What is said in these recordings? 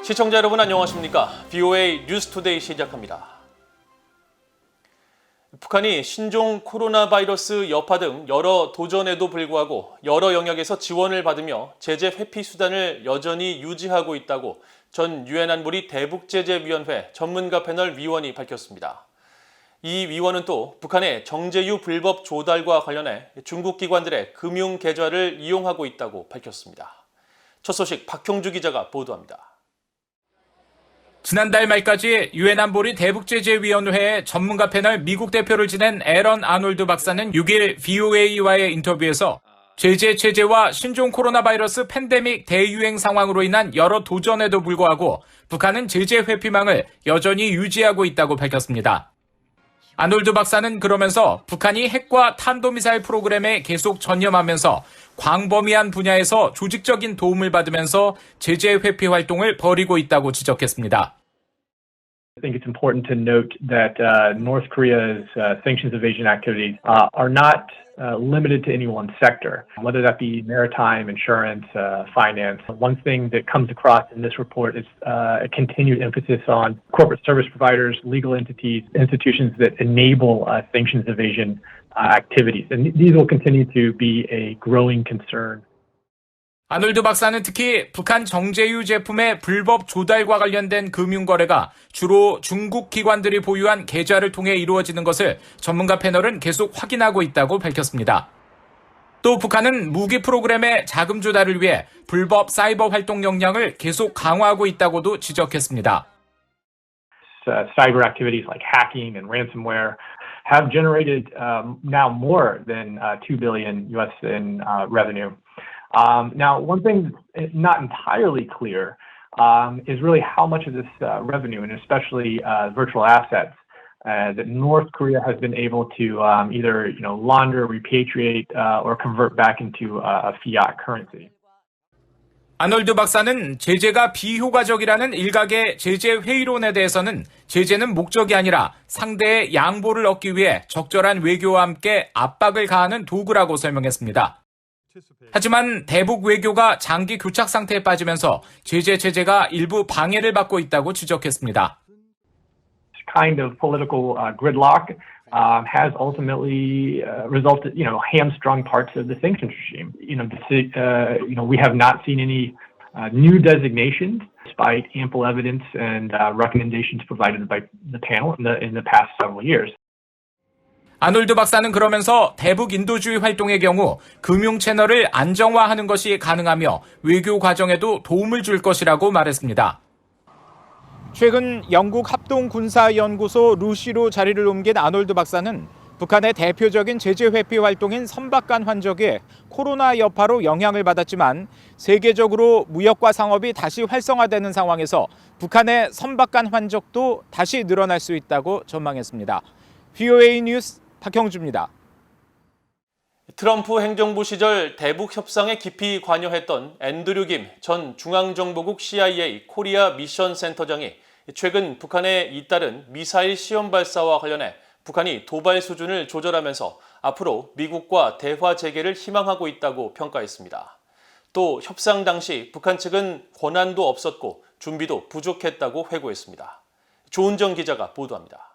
시청자 여러분 안녕하십니까? VOA 뉴스투데이 시작합니다. 북한이 신종 코로나 바이러스 여파 등 여러 도전에도 불구하고 여러 영역에서 지원을 받으며 제재 회피 수단을 여전히 유지하고 있다고 전 유엔 안보리 대북제재위원회 전문가 패널 위원이 밝혔습니다. 이 위원은 또 북한의 정제유 불법 조달과 관련해 중국 기관들의 금융 계좌를 이용하고 있다고 밝혔습니다. 첫 소식 박형주 기자가 보도합니다. 지난달 말까지 유엔 안보리 대북제재위원회의 전문가 패널 미국 대표를 지낸 에런 아놀드 박사는 6일 VOA와의 인터뷰에서 제재 체제와 신종 코로나 바이러스 팬데믹 대유행 상황으로 인한 여러 도전에도 불구하고 북한은 제재 회피망을 여전히 유지하고 있다고 밝혔습니다. 아놀드 박사는 그러면서 북한이 핵과 탄도미사일 프로그램에 계속 전념하면서 광범위한 분야에서 조직적인 도움을 받으면서 제재 회피 활동을 벌이고 있다고 지적했습니다. I think it's important to note that North Korea's sanctions evasion activities are not limited to any one sector, whether that be maritime, insurance, finance. One thing that comes across in this report is a continued emphasis on corporate service providers, legal entities, institutions that enable sanctions evasion activities. And these will continue to be a growing concern. 아놀드 박사는 특히 북한 정제유 제품의 불법 조달과 관련된 금융거래가 주로 중국 기관들이 보유한 계좌를 통해 이루어지는 것을 전문가 패널은 계속 확인하고 있다고 밝혔습니다. 또 북한은 무기 프로그램의 자금 조달을 위해 불법 사이버 활동 역량을 계속 강화하고 있다고도 지적했습니다. Cyber activities like hacking and ransomware have generated now more than $2 billion US in revenue. Now, one thing that's not entirely clear is really how much of this revenue, and especially virtual assets, that North Korea has been able to either launder, repatriate, or convert back into a fiat currency. 아놀드 박사는 제재가 비효과적이라는 일각의 제재 회의론에 대해서는 제재는 목적이 아니라 상대의 양보를 얻기 위해 적절한 외교와 함께 압박을 가하는 도구라고 설명했습니다. 하지만 대북 외교가 장기 교착 상태에 빠지면서 제재 체제가 일부 방해를 받고 있다고 지적했습니다. Kind of political gridlock has ultimately resulted, hamstrung parts of the sanctions regime. We have not seen any new designations, despite ample evidence and recommendations provided by the panel in the past several years. 아놀드 박사는 그러면서 대북 인도주의 활동의 경우 금융 채널을 안정화하는 것이 가능하며 외교 과정에도 도움을 줄 것이라고 말했습니다. 최근 영국 합동군사연구소 루시로 자리를 옮긴 아놀드 박사는 북한의 대표적인 제재 회피 활동인 선박간 환적이 코로나 여파로 영향을 받았지만 세계적으로 무역과 상업이 다시 활성화되는 상황에서 북한의 선박간 환적도 다시 늘어날 수 있다고 전망했습니다. VOA 뉴스 박형주입니다. 트럼프 행정부 시절 대북 협상에 깊이 관여했던 앤드류 김 전 중앙정보국 CIA 코리아 미션 센터장이 최근 북한에 잇따른 미사일 시험 발사와 관련해 북한이 도발 수준을 조절하면서 앞으로 미국과 대화 재개를 희망하고 있다고 평가했습니다. 또 협상 당시 북한 측은 권한도 없었고 준비도 부족했다고 회고했습니다. 조은정 기자가 보도합니다.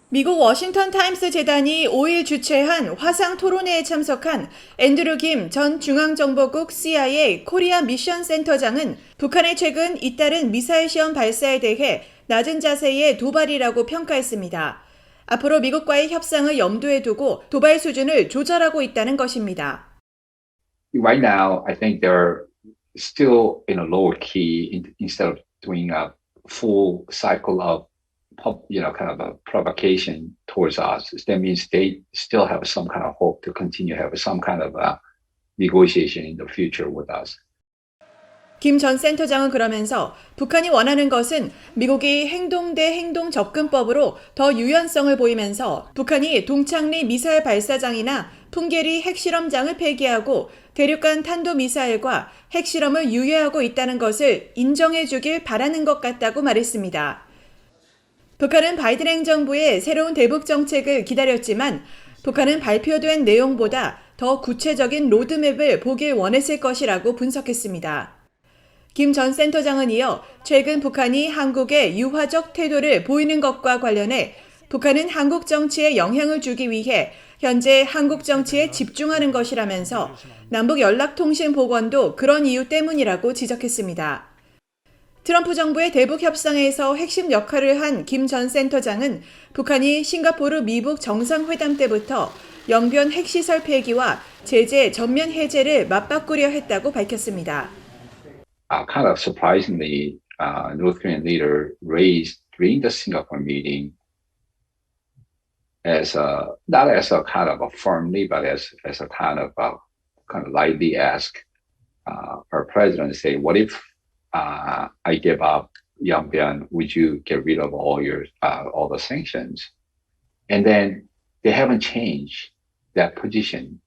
미국 워싱턴 타임스 재단이 5일 주최한 화상 토론회에 참석한 앤드류 김 전 중앙정보국 CIA 코리아 미션 센터장은 북한의 최근 잇따른 미사일 시험 발사에 대해 낮은 자세의 도발이라고 평가했습니다. 앞으로 미국과의 협상을 염두에 두고 도발 수준을 조절하고 있다는 것입니다. Right now, I think they're still in a lower key instead of doing a full cycle of kind of a provocation towards us. That means they still have some kind of hope to continue to have some kind of negotiation in the future with us. 김 전 센터장은 그러면서 북한이 원하는 것은 미국이 행동 대 행동 접근법으로 더 유연성을 보이면서 북한이 동창리 미사일 발사장이나 풍계리 핵실험장을 폐기하고 대륙간 탄도미사일과 핵실험을 유예하고 있다는 것을 인정해 주길 바라는 것 같다고 말했습니다. 북한은 바이든 행정부의 새로운 대북 정책을 기다렸지만 북한은 발표된 내용보다 더 구체적인 로드맵을 보길 원했을 것이라고 분석했습니다. 김 전 센터장은 이어 최근 북한이 한국에 유화적 태도를 보이는 것과 관련해 북한은 한국 정치에 영향을 주기 위해 현재 한국 정치에 집중하는 것이라면서 남북 연락통신 복원도 그런 이유 때문이라고 지적했습니다. 트럼프 정부의 대북 협상에서 핵심 역할을 한 김 전 센터장은 북한이 싱가포르 미북 정상회담 때부터 영변 핵시설 폐기와 제재 전면 해제를 맞바꾸려 했다고 밝혔습니다. Kind of surprisingly, North Korean leader raised during the Singapore meeting as not as a kind of a firmly, but as a kind of lightly ask our president, say, what if I give up Yongbyon, would you get rid of all the sanctions? And then they haven't changed that position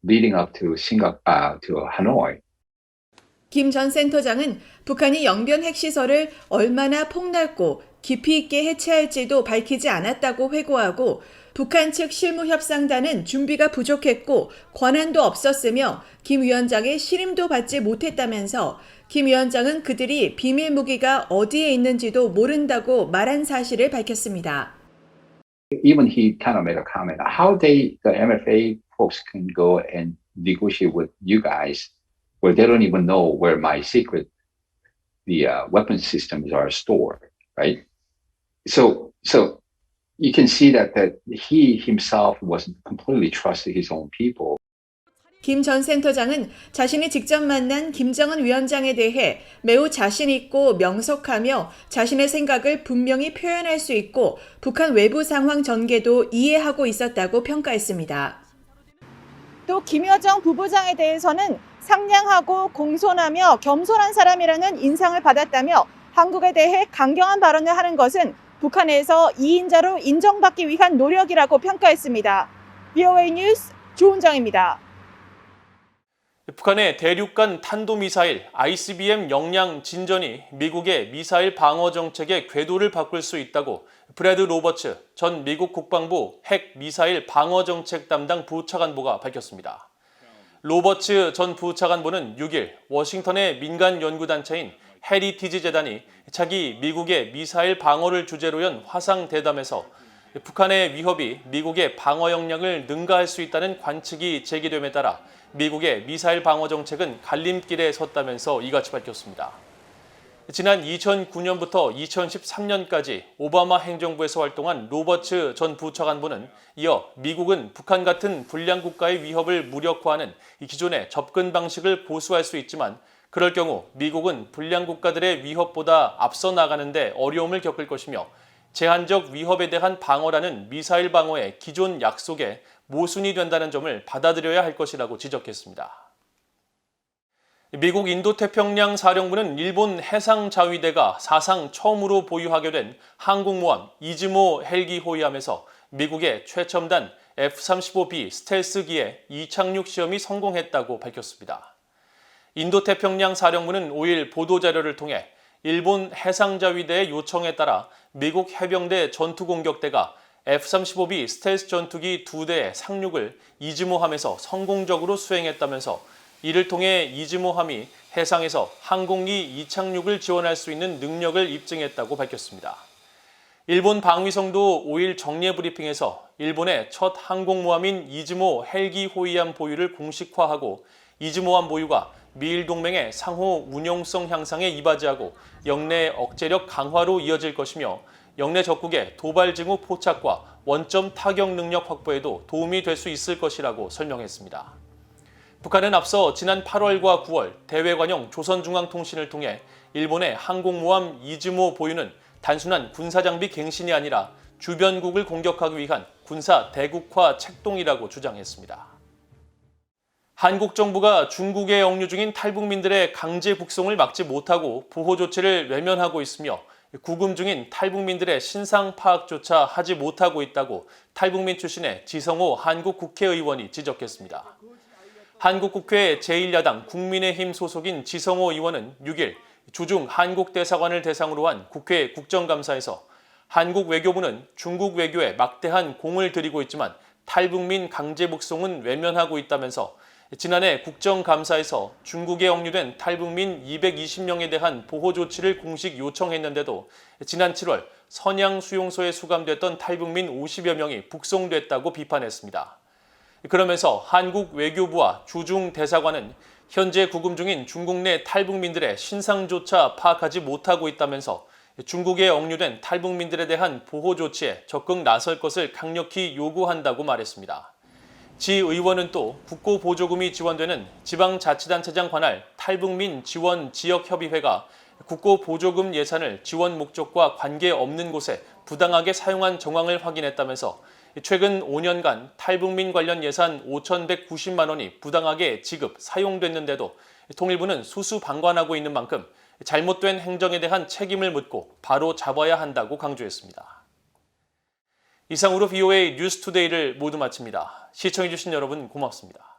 leading up to to Hanoi. 김 전 센터장은 북한이 영변 핵시설을 얼마나 폭넓고 깊이 있게 해체할지도 밝히지 않았다고 회고하고 북한 측 실무협상단은 준비가 부족했고 권한도 없었으며 김 위원장의 신임도 받지 못했다면서 김 위원장은 그들이 비밀 무기가 어디에 있는지도 모른다고 말한 사실을 밝혔습니다. Even he kind of made a comment, how the MFA folks can go and negotiate with you guys where they don't even know where my the weapon systems are stored, right? So you can see that he himself wasn't completely trusting his own people. 김 전 센터장은 자신이 직접 만난 김정은 위원장에 대해 매우 자신 있고 명석하며 자신의 생각을 분명히 표현할 수 있고 북한 외부 상황 전개도 이해하고 있었다고 평가했습니다. 또 김여정 부부장에 대해서는 상냥하고 공손하며 겸손한 사람이라는 인상을 받았다며 한국에 대해 강경한 발언을 하는 것은 북한에서 2인자로 인정받기 위한 노력이라고 평가했습니다. VOA 뉴스 조은정입니다. 북한의 대륙간 탄도미사일 ICBM 역량 진전이 미국의 미사일 방어 정책의 궤도를 바꿀 수 있다고 브래드 로버츠 전 미국 국방부 핵 미사일 방어 정책 담당 부차관보가 밝혔습니다. 로버츠 전 부차관보는 6일 워싱턴의 민간 연구단체인 헤리티지 재단이 차기 미국의 미사일 방어를 주제로 연 화상 대담에서 북한의 위협이 미국의 방어 역량을 능가할 수 있다는 관측이 제기됨에 따라 미국의 미사일 방어 정책은 갈림길에 섰다면서 이같이 밝혔습니다. 지난 2009년부터 2013년까지 오바마 행정부에서 활동한 로버츠 전 부차관보는 이어 미국은 북한 같은 불량 국가의 위협을 무력화하는 기존의 접근 방식을 고수할 수 있지만 그럴 경우 미국은 불량 국가들의 위협보다 앞서 나가는 데 어려움을 겪을 것이며 제한적 위협에 대한 방어라는 미사일 방어의 기존 약속에 모순이 된다는 점을 받아들여야 할 것이라고 지적했습니다. 미국 인도태평양 사령부는 일본 해상자위대가 사상 처음으로 보유하게 된 항공모함 이즈모 헬기 호위함에서 미국의 최첨단 F-35B 스텔스기의 이착륙 시험이 성공했다고 밝혔습니다. 인도태평양 사령부는 5일 보도자료를 통해 일본 해상자위대의 요청에 따라 미국 해병대 전투공격대가 F-35B 스텔스 전투기 2대의 상륙을 이즈모함에서 성공적으로 수행했다면서 이를 통해 이즈모함이 해상에서 항공기 이착륙을 지원할 수 있는 능력을 입증했다고 밝혔습니다. 일본 방위성도 5일 정례 브리핑에서 일본의 첫 항공모함인 이즈모 헬기 호위함 보유를 공식화하고 이즈모함 보유가 미일 동맹의 상호 운용성 향상에 이바지하고 영내 억제력 강화로 이어질 것이며 영내 적국의 도발 징후 포착과 원점 타격 능력 확보에도 도움이 될 수 있을 것이라고 설명했습니다. 북한은 앞서 지난 8월과 9월 대외관용 조선중앙통신을 통해 일본의 항공모함 이즈모 보유는 단순한 군사장비 갱신이 아니라 주변국을 공격하기 위한 군사 대국화 책동이라고 주장했습니다. 한국 정부가 중국에 억류 중인 탈북민들의 강제 북송을 막지 못하고 보호 조치를 외면하고 있으며 구금 중인 탈북민들의 신상 파악조차 하지 못하고 있다고 탈북민 출신의 지성호 한국 국회의원이 지적했습니다. 한국국회 제1야당 국민의힘 소속인 지성호 의원은 6일 주중 한국대사관을 대상으로 한 국회 국정감사에서 한국 외교부는 중국 외교에 막대한 공을 들이고 있지만 탈북민 강제 북송은 외면하고 있다면서 지난해 국정감사에서 중국에 억류된 탈북민 220명에 대한 보호 조치를 공식 요청했는데도 지난 7월 선양 수용소에 수감됐던 탈북민 50여 명이 북송됐다고 비판했습니다. 그러면서 한국 외교부와 주중 대사관은 현재 구금 중인 중국 내 탈북민들의 신상조차 파악하지 못하고 있다면서 중국에 억류된 탈북민들에 대한 보호 조치에 적극 나설 것을 강력히 요구한다고 말했습니다. 지 의원은 또 국고보조금이 지원되는 지방자치단체장 관할 탈북민 지원 지역협의회가 국고보조금 예산을 지원 목적과 관계없는 곳에 부당하게 사용한 정황을 확인했다면서 최근 5년간 탈북민 관련 예산 5,190만 원이 부당하게 지급, 사용됐는데도 통일부는 수수방관하고 있는 만큼 잘못된 행정에 대한 책임을 묻고 바로 잡아야 한다고 강조했습니다. 이상으로 VOA 뉴스투데이를 모두 마칩니다. 시청해주신 여러분 고맙습니다.